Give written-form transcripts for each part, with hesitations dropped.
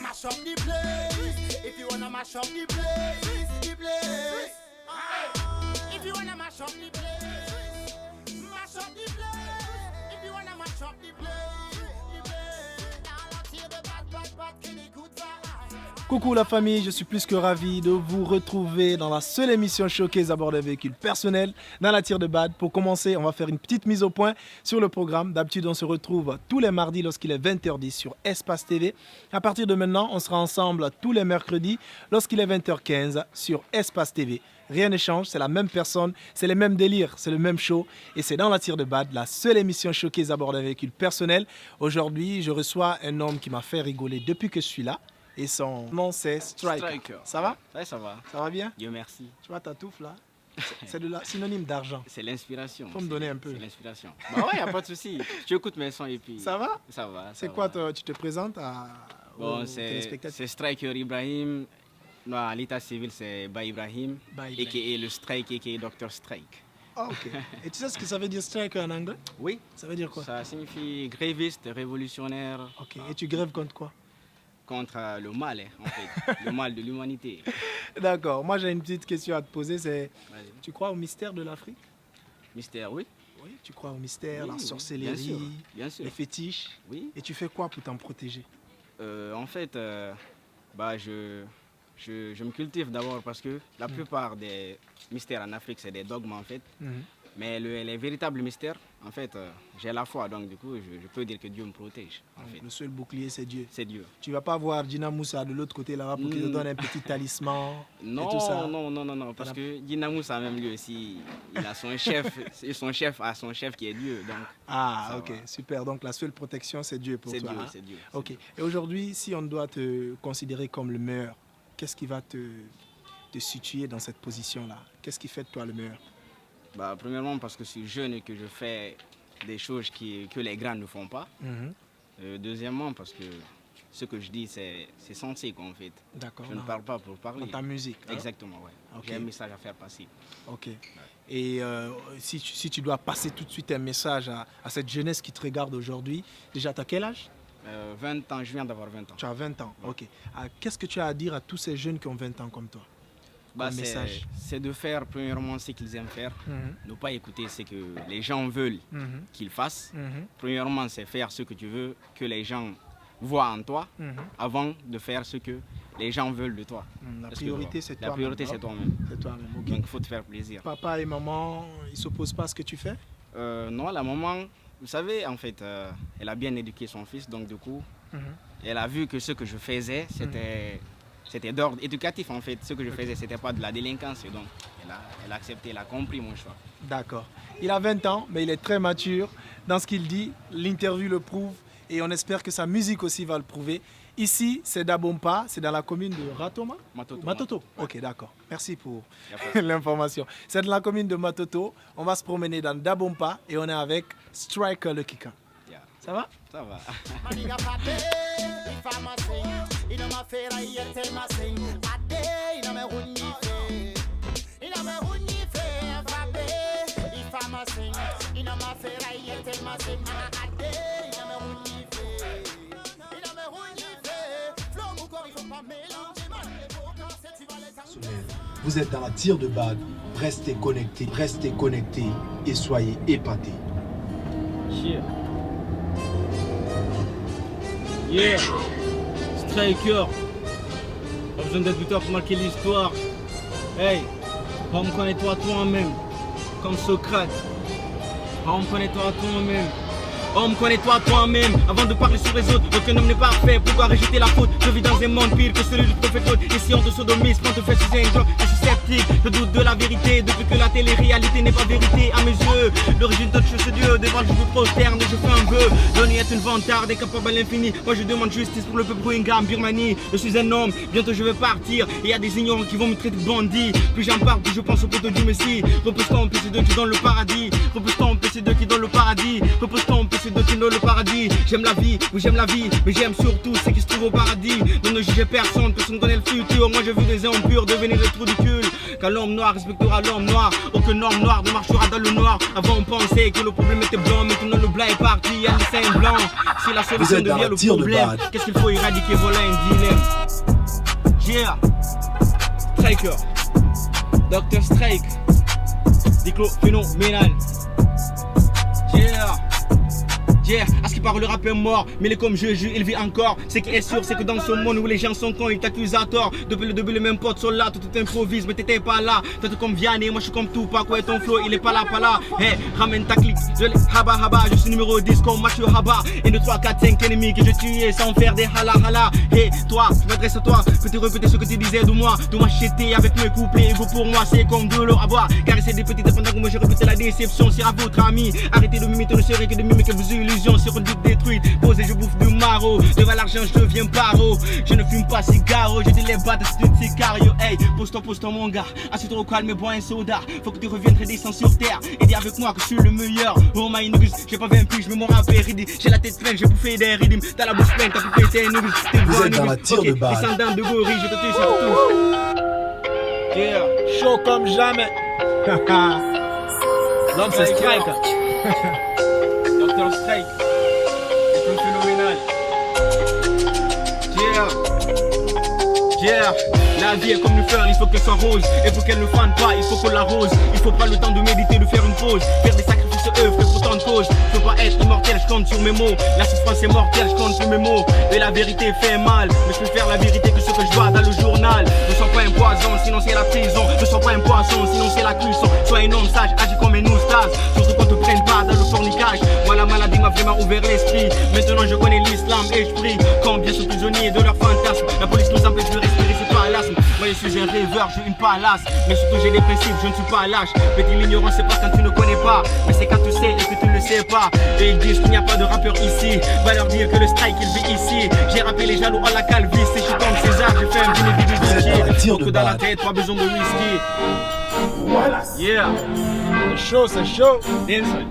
Mash up the place. If you wanna mash up the place, the place. If you wanna mash up the place, mash up the place. If you wanna mash up the place, the place. Now let's hear the bad qui l'écoute va. Coucou la famille, je suis plus que ravi de vous retrouver dans la seule émission showcase à bord d'un véhicule personnel dans la tire de Bad. Pour commencer, on va faire une petite mise au point sur le programme. D'habitude, on se retrouve tous les mardis lorsqu'il est 20h10 sur Espace TV. À partir de maintenant, on sera ensemble tous les mercredis lorsqu'il est 20h15 sur Espace TV. Rien ne change, c'est la même personne, c'est les mêmes délires, c'est le même show. Et c'est dans la tire de Bad, la seule émission showcase à bord d'un véhicule personnel. Aujourd'hui, je reçois un homme qui m'a fait rigoler depuis que je suis là. Et son nom c'est Striker. Ça va? Ouais, ça va. Ça va bien? Dieu merci. Tu vois ta touffe là? C'est synonyme d'argent. C'est l'inspiration. Faut me donner un peu. C'est l'inspiration. Bah ouais, y a pas de souci. Tu écoutes mes sons et puis. Ça va? Ça va. C'est quoi tu te présentes Bon, aux c'est téléspectateurs? Striker Ibrahim. Non, à l'état civil, c'est Ba Ibrahim. Et qui est le Strike et qui est Dr. Strike. Ah, ok. Et tu sais ce que ça veut dire Striker en anglais? Oui. Ça veut dire quoi? Ça signifie gréviste, révolutionnaire. Ok. Et tu grèves contre quoi? Contre le mal, en fait. Le mal de l'humanité. D'accord. Moi, j'ai une petite question à te poser. C'est, Vas-y. tu crois au mystère de l'Afrique? Mystère, oui. Oui. Tu crois au mystère, Oui, la oui, sorcellerie, bien sûr. les fétiches? Oui. Et tu fais quoi pour t'en protéger? En fait, bah, je me cultive d'abord parce que la plupart des mystères en Afrique, c'est des dogmes en fait. Mais les véritables mystères, en fait, j'ai la foi, donc du coup, je peux dire que Dieu me protège. En fait. Le seul bouclier, c'est Dieu. C'est Dieu. Tu vas pas voir Dina Moussa de l'autre côté là-bas pour qu'il te donne un petit talisman Non, et tout ça. non, parce que Dina Moussa, même lui aussi, il a son chef, et son chef qui est Dieu. Donc, ah, ok, super. Donc la seule protection, c'est Dieu pour c'est toi. Dieu, Hein? c'est Dieu. Ok. Et aujourd'hui, si on doit te considérer comme le meilleur, qu'est-ce qui va te situer dans cette position-là? Qu'est-ce qui fait de toi le meilleur? Bah, premièrement, parce que je suis jeune et que je fais des choses que les grands ne font pas. Deuxièmement, parce que ce que je dis, c'est sensé, quoi, en fait. D'accord. Je ne parle pas pour parler. Dans ta musique. Hein? Exactement, ouais. Ok. J'ai un message à faire passer. Ok. Et si tu dois passer tout de suite un message à cette jeunesse qui te regarde aujourd'hui, déjà, tu as quel âge? 20 ans, je viens d'avoir 20 ans. Tu as 20 ans, Ouais. ok. Qu'est-ce que tu as à dire à tous ces jeunes qui ont 20 ans comme toi? Bah, Comme message. c'est de faire premièrement ce qu'ils aiment faire, ne pas écouter ce que les gens veulent qu'ils fassent. Premièrement, c'est faire ce que tu veux, que les gens voient en toi, avant de faire ce que les gens veulent de toi. La Est-ce que priorité, tu vois? c'est La toi-même. priorité, c'est toi-même. C'est toi-même, ok. Donc, il faut te faire plaisir. Papa et maman, ils ne s'opposent pas à ce que tu fais? Non, la maman, vous savez, en fait, elle a bien éduqué son fils, donc du coup, elle a vu que ce que je faisais, c'était d'ordre éducatif, en fait. Ce que je faisais, c'était pas de la délinquance, et donc elle a accepté, elle a compris mon choix. D'accord. Il a 20 ans, mais il est très mature dans ce qu'il dit. L'interview le prouve et on espère que sa musique aussi va le prouver. Ici, c'est Dabompa, c'est dans la commune de Ratoma? Matoto. Ok, d'accord. Merci pour l'information. C'est dans la commune de Matoto. On va se promener dans Dabompa et on est avec Striker le Kika. Yeah. Ça va? Ça va. Maniga pape, if I'm a sing, ina ma fera yete ma sing. Ade, ina me runyi fe, ina me runyi fe, pape, if I'm a sing, ina ma fera yete ma sing. Ade, ina me runyi fe, ina me runyi fe. Flow mon corps, il faut pas mélanger mal les mots quand c'est tu vas les enlever. Vous êtes dans la tire de Bad. Restez connectés et soyez épatés. Yeah, Striker, pas besoin d'être buteur pour marquer l'histoire. Hey, homme, connais-toi toi-même, comme Socrate. Homme, connais-toi toi-même. Homme, connais-toi toi-même. Avant de parler sur les autres, aucun homme n'est parfait. Pourquoi rejeter la faute? Je vis dans un monde pire que celui du prophète Claude. Ici on te sodomise, quand on te fait sucer un job. Je suis sceptique, je doute de la vérité. Depuis que la télé-réalité n'est pas vérité à mes yeux. L'origine de Dieu, c'est Dieu. Devant je me prosterne et je fais un vœu. Donner est une vantarde et capable à l'infini. Moi je demande justice pour le peuple Rohingya en Birmanie. Je suis un homme, bientôt je vais partir. Et y a des ignorants qui vont me traiter de bandit. Plus j'en parle, plus je pense au poteau du Messie. Repose-toi en PC2 qui donne le paradis. Repose-toi en PC2 qui donne le paradis. Repose-toi en PC2 qui donne le paradis. J'aime la vie, oui j'aime la vie. Mais j'aime surtout ce qui se trouve au paradis. Donc ne jugez personne, personne connaît le futur. Moi j'ai vu des hommes purs devenir des trous du cul. car l'homme noir respectera l'homme noir. Aucun homme noir ne marchera dans le noir. Avant on pensait que le problème était blanc, maintenant le blanc est parti, il y a le sein blanc. Si la solution devient le problème, qu'est-ce qu'il faut éradiquer? Voilà un dilemme. Yeah, Striker, Dr. Strike, Diclo phénoménal. Yeah. Yeah, à ce qui parle le rap est mort, mais il est comme je, il vit encore. Ce qui est sûr, c'est que dans ce monde où les gens sont cons, ils t'accusent à tort. Depuis le début, les mêmes potes sont là, tout improvise, mais t'étais pas là. Toi t'es comme Vianney, moi je suis comme Tupac, ouais ton flow, il est pas là, pas là. Hey, ramène ta clique, je l'ai haba haba, je suis numéro 10 comme Mathieu Haba. Et de 3, 4, 5 ennemis que je tuais sans faire des hala hala. Hey, toi, je m'adresse à toi, peux-tu répéter ce que tu disais de moi? De m'acheter avec mes couplets, ego pour moi, c'est comme de l'eau à boire. Car c'est des petites pendant que moi je répétais la déception, c'est à votre ami. Arrêtez de m'imiter, ne serait que de mimiquer vos illusions. Sur une butte détruite, posé, je bouffe du maro. Devant l'argent, je deviens paro. Je ne fume pas cigaro, je dis les battes, c'est une sicario. Hey, pose-toi mon gars. Assieds-toi au calme et bois un soda. Faut que tu reviennes très descends sur terre. Et dis avec moi que je suis le meilleur. Oh my niggas, j'ai pas 20 piges, mais mon rap est ridicule. J'ai la tête pleine, j'ai bouffé des rythmes. T'as la bouche pleine, t'as pu péter un niggas. Vous êtes dans la tire de balle. Descendant de gorille, je te tue sur tout. Yeah, Chaud comme jamais. L'homme c'est Strike. Dr. Strike. C'est phénoménal. Yeah, la vie est comme le fleur, il faut qu'elle soit rose. Et pour qu'elle ne fane pas, il faut qu'on l'arrose. Il faut pas le temps de méditer, de faire une pause. Faire des sacrifices œuvres pour tant de causes. Je peux pas être immortel, je compte sur mes mots. La souffrance est mortelle, je compte sur mes mots. Et la vérité fait mal, mais je peux faire la vérité que ce que je vois dans le journal. Ne sois pas un poison, sinon c'est la prison. Ne sois pas un poisson, sinon c'est la cuisson. Sois un homme sage, agis comme un oustaz. Surtout qu'on te prenne pas dans le fornicage. Moi la maladie m'a vraiment ouvert l'esprit. Maintenant je connais l'islam et je prie. Combien sont prisonniers de leurs fantasmes. La police nous empêche de respirer, c'est pas l'asthme. Moi je suis un rêveur, j'ai une palace. Mais surtout j'ai des principes, je ne suis pas lâche. Petit l'ignorance c'est pas quand tu ne connais pas, mais c'est quand tu sais et que tu ne le sais pas. Et ils disent qu'il n'y a pas de rappeur ici. Va leur dire que le strike il vit ici. J'ai rappelé les jaloux à la calvitie. Je suis comme César, j'ai fait un dîner de pied. Beaucoup dans la tête, pas besoin de whisky. Yeah. C'est chaud, c'est chaud. Inside.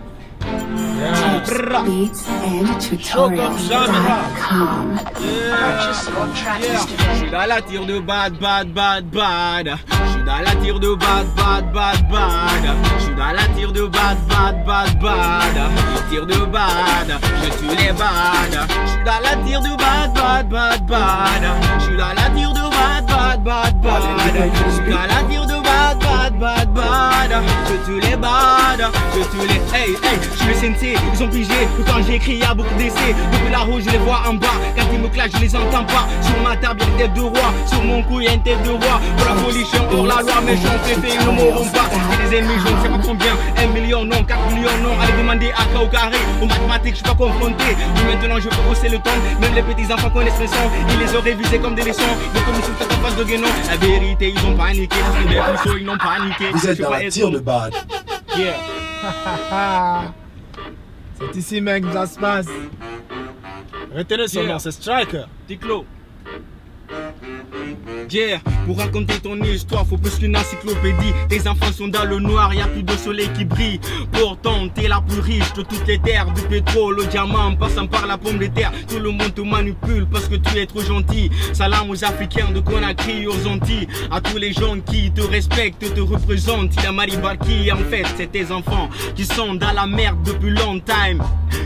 Beats and tutorials.com. Je suis dans la tire de bad. Je suis dans la tire de bad. Je suis dans la tire de bad. Tire de bad, je tue les bad. Je suis dans la tire de bad. Je suis dans la tire de bad. Je suis dans la tire de bad. Je tue les bad. Je tue les hey. Je suis le sensei, ils ont pigé que quand j'écris y'a beaucoup d'essais. Depuis la roue je les vois en bas. Quand ils me clashent je les entends pas. Sur ma table y'a une tête de roi. Sur mon cou y'a une tête de roi. Pour la police je suis hors la loi. Mais je suis fait, ils ne mourront pas. J'ai des ennemis, je ne sais pas combien. 1 million non, 4 millions non. Allez demander à K au carré. Aux mathématiques je suis pas confronté. Mais maintenant je peux hausser le ton. Même les petits enfants connaissent mes sons. Ils les ont révisés comme des leçons. Donc comme ils sont en face de guénon. La vérité ils ont paniqué. Parce que des puceaux ils n'ont paniqué. Vous êtes dans la tire de balle. Yeah. C'est ici, mec, ça se passe. Retenez son nom, c'est Striker. Diclo. Yeah, pour raconter ton histoire, faut plus qu'une encyclopédie. Tes enfants sont dans le noir, y'a plus de soleil qui brille. Pourtant, t'es la plus riche de toutes les terres. Du pétrole au diamant, en passant par la pomme de terre. Tout le monde te manipule parce que tu es trop gentil. Salam aux Africains de Conakry, aux Antilles. À tous les gens qui te respectent, te représentent. Il y a Maribar qui, en fait, c'est tes enfants qui sont dans la merde depuis longtemps.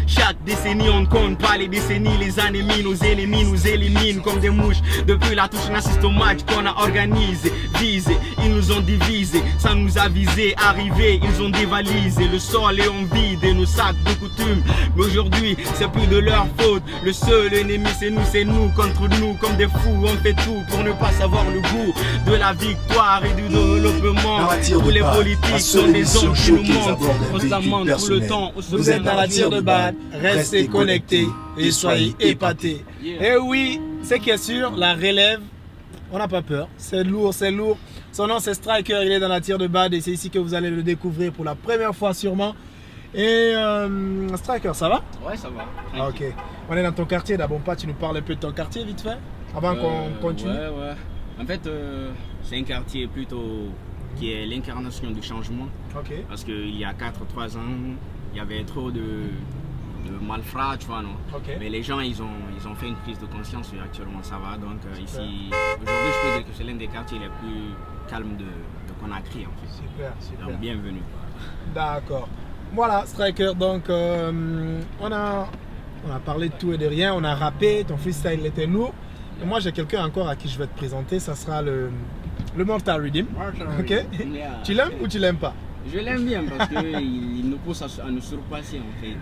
Chaque décennie, on ne compte pas les décennies. Les années nos ennemis nous éliminent comme des mouches. Depuis la touche, on assiste au match qu'on a organisé, visé. Ils nous ont divisé, sans nous aviser. Arrivés, ils ont dévalisé le sol et on vide nos sacs de coutume. Mais aujourd'hui, c'est plus de leur faute. Le seul ennemi, c'est nous contre nous. Comme des fous, on fait tout pour ne pas savoir le goût de la victoire et du développement. Tous les politiques sont des hommes qui nous mentent. On se lamente tout le temps. Vous êtes dans la tire de balle, restez connectés et soyez épatés. Et oui, c'est qui est sûr, la relève, on n'a pas peur, c'est lourd, c'est lourd. Son nom c'est Striker, il est dans la tire de bad et c'est ici que vous allez le découvrir pour la première fois sûrement. Et Striker, ça va? Ouais, ça va. Ah, ok, on est dans ton quartier, d'abord pas, tu nous parles un peu de ton quartier vite fait, avant qu'on continue. Ouais. En fait, c'est un quartier plutôt qui est l'incarnation du changement. Ok. Parce qu'il y a 3 ans, il y avait trop de de malfrats, tu vois, non. Ok. Mais les gens, ils ont fait une prise de conscience et actuellement ça va. Donc ici, aujourd'hui, je peux dire que c'est l'un des quartiers les plus calmes de Conakry, en fait. Super, super. Donc bienvenue. D'accord. Voilà, Striker, donc on a parlé de tout et de rien, on a rappé, ton freestyle était lourd. Et moi j'ai quelqu'un encore à qui je vais te présenter, ça sera le Mortal Rhythm. Ok. Tu l'aimes ou tu l'aimes pas? Je l'aime bien parce qu'il nous pousse à nous surpasser en fait.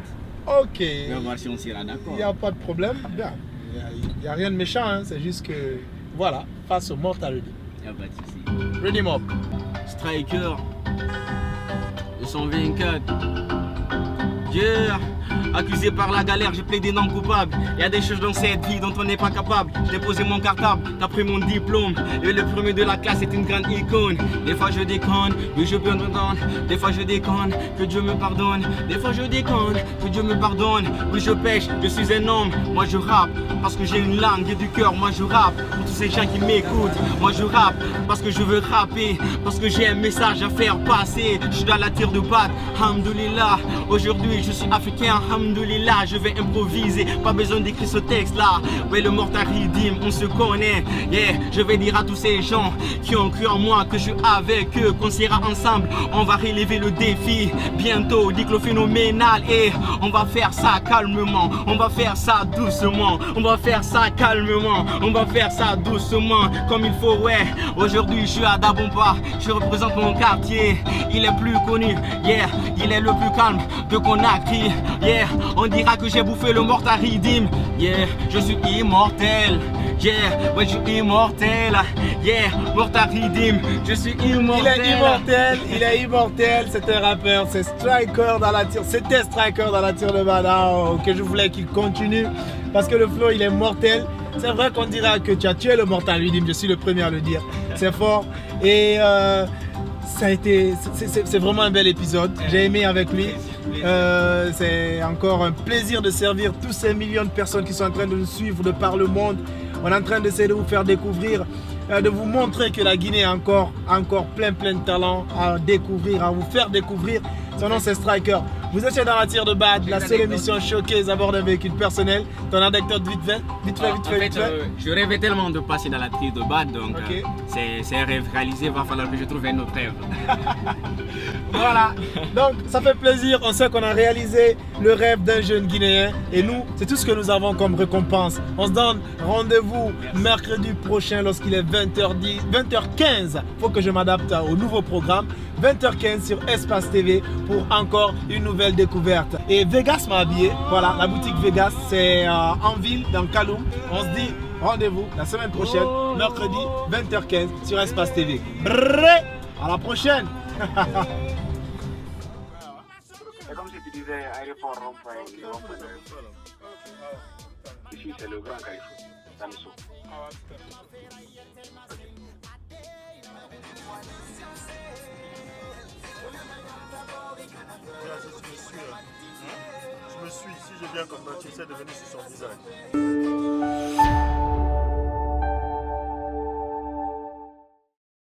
Ok. On va voir si on s'ira d'accord. Il n'y a pas de problème. Bien. Il n'y a rien de méchant, hein. C'est juste que, voilà, face au Mortal Rhythm. Il n'y a pas de souci. Ready Mob. Striker, 224. Yeah. Accusé par la galère, j'ai plaidé non coupable. Il y a des choses dans cette vie dont on n'est pas capable. J'ai posé mon cartable, t'as pris mon diplôme. Et le premier de la classe est une grande icône. Des fois je déconne, oui je peux entendre. Des fois je déconne, que Dieu me pardonne. Des fois je déconne, que Dieu me pardonne. Oui je pêche, je suis un homme. Moi je rappe parce que j'ai une langue et du cœur. Moi je rappe pour tous ces gens qui m'écoutent. Moi je rappe parce que je veux rapper. Parce que j'ai un message à faire passer. Je suis dans la tire de batte, alhamdoulilah. Aujourd'hui je suis africain, alhamdoulilah. Je vais improviser, pas besoin d'écrire ce texte là. Ouais le Mortal Rhythm, on se connaît. Yeah, je vais dire à tous ces gens qui ont cru en moi que je suis avec eux, qu'on sera ensemble. On va relever le défi. Bientôt, diclo phénoménal. Et on va faire ça calmement. On va faire ça doucement. On va faire ça calmement. On va faire ça doucement. Comme il faut, ouais. Aujourd'hui, je suis à Dabomba. Je représente mon quartier. Il est plus connu. Yeah, il est le plus calme de Conakry. Yeah, on dira que j'ai bouffé le Mortal Rhythm. Yeah, je suis immortel. Yeah, ouais, je suis immortel. Yeah, Mortal Rhythm, je suis immortel. Il est immortel, c'est un rappeur, c'est Striker dans la tire, c'était Striker dans la tire de Badao, que je voulais qu'il continue, parce que le flow il est mortel. C'est vrai qu'on dira que tu as tué le Mortal Rhythm, je suis le premier à le dire, c'est fort. Et ça a été, c'est vraiment un bel épisode, j'ai aimé avec lui. C'est encore un plaisir de servir tous ces millions de personnes qui sont en train de nous suivre de par le monde. On est en train d'essayer de vous faire découvrir, de vous montrer que la Guinée a encore plein de talents à découvrir, à vous faire découvrir. Son nom c'est Striker. Vous étiez dans la tire de Bad, la seule émission showcase à bord d'un véhicule personnel. Ton anecdote vite fait. Je rêvais tellement de passer dans la tire de Bad, donc okay. C'est un rêve réalisé, il va falloir que je trouve un autre rêve. Voilà, donc ça fait plaisir, on sait qu'on a réalisé le rêve d'un jeune Guinéen et nous, c'est tout ce que nous avons comme récompense. On se donne rendez-vous mercredi prochain lorsqu'il est 20h10, 20h15, il faut que je m'adapte au nouveau programme, 20h15 sur Espace TV pour encore une nouvelle découverte. Et Vegas m'a habillé, voilà, la boutique Vegas, c'est en ville, dans Kaloum. On se dit rendez-vous la semaine prochaine, mercredi 20h15 sur Espace TV. Brrr, à la prochaine. C'est comme si tu disais aéroport rond-point. Ici, c'est le grand Carrefour, Damisso. Je me suis, si j'ai bien compris, tu essaies de venir sur son visage.